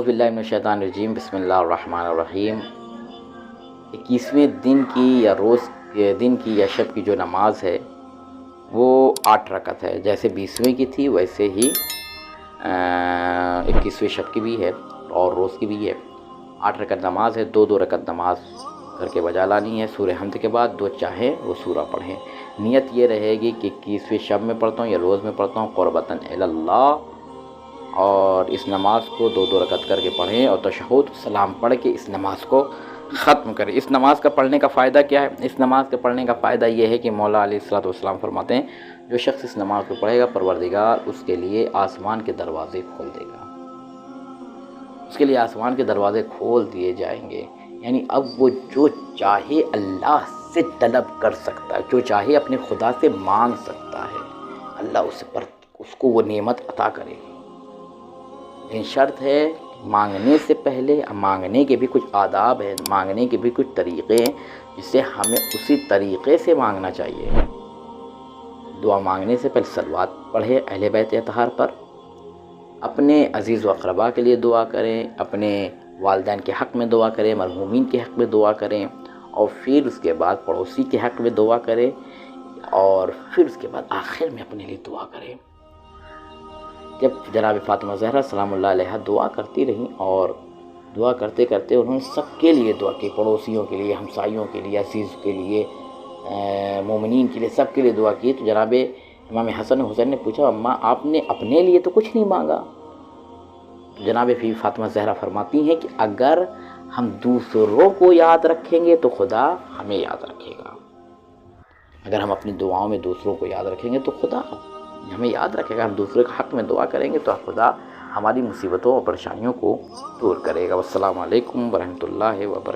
اعوذ باللہ من الشیطان الرجیم، بسم اللہ الرحمن الرحیم۔ 21ویں دن کی یا روز کے دن کی یا شب کی جو نماز ہے وہ 8 رکعت ہے، جیسے 20ویں کی تھی ویسے ہی 21ویں شب کی بھی ہے اور روز کی بھی ہے۔ 8 رکعت نماز ہے، 2 رکعت نماز کر کے بجا لانی ہے۔ سورہ حمد کے بعد 2 چاہیں وہ سورہ پڑھیں۔ نیت یہ رہے گی کہ 21ویں شب میں پڑھتا ہوں یا روز میں پڑھتا ہوں، قربتاً الی اللہ، اور اس نماز کو 2 رکعت کر کے پڑھیں اور تشہد سلام پڑھ کے اس نماز کو ختم کریں۔ اس نماز کا پڑھنے کا فائدہ کیا ہے؟ اس نماز کے پڑھنے کا فائدہ یہ ہے کہ مولا علیہ الصلوۃ والسلام فرماتے ہیں جو شخص اس نماز کو پڑھے گا پروردگار اس کے لیے آسمان کے دروازے کھول دے گا، اس کے لیے آسمان کے دروازے کھول دیے جائیں گے۔ یعنی اب وہ جو چاہے اللہ سے طلب کر سکتا ہے، جو چاہے اپنے خدا سے مانگ سکتا ہے، اللہ اس کو وہ نعمت عطا کرے گا۔ لیکن شرط ہے مانگنے سے پہلے، مانگنے کے بھی کچھ آداب ہیں، مانگنے کے بھی کچھ طریقے ہیں جس سے ہمیں اسی طریقے سے مانگنا چاہیے۔ دعا مانگنے سے پہلے صلوات پڑھے اہل بیت اطہار پر، اپنے عزیز و اقربا کے لیے دعا کریں، اپنے والدین کے حق میں دعا کریں، مرحومین کے حق میں دعا کریں، اور پھر اس کے بعد پڑوسی کے حق میں دعا کریں، اور پھر اس کے بعد آخر میں اپنے لیے دعا کریں۔ جب جناب فاطمہ زہرا سلام اللہ علیہا دعا کرتی رہیں اور دعا کرتے کرتے انہوں نے سب کے لیے دعا کی، پڑوسیوں کے لیے، ہمسائیوں کے لیے، عزیز کے لیے، مومنین کے لیے، سب کے لیے دعا کی، تو جناب امام حسن حسین نے پوچھا اماں آپ نے اپنے لیے تو کچھ نہیں مانگا؟ تو جناب فاطمہ زہرا فرماتی ہیں کہ اگر ہم دوسروں کو یاد رکھیں گے تو خدا ہمیں یاد رکھے گا، اگر ہم اپنی دعاؤں میں دوسروں کو یاد رکھیں گے تو خدا ہمیں یاد رکھے گا، ہم دوسرے کے حق میں دعا کریں گے تو خدا ہماری مصیبتوں اور پریشانیوں کو دور کرے گا۔ والسلام علیکم ورحمۃ اللہ وبرکاتہ۔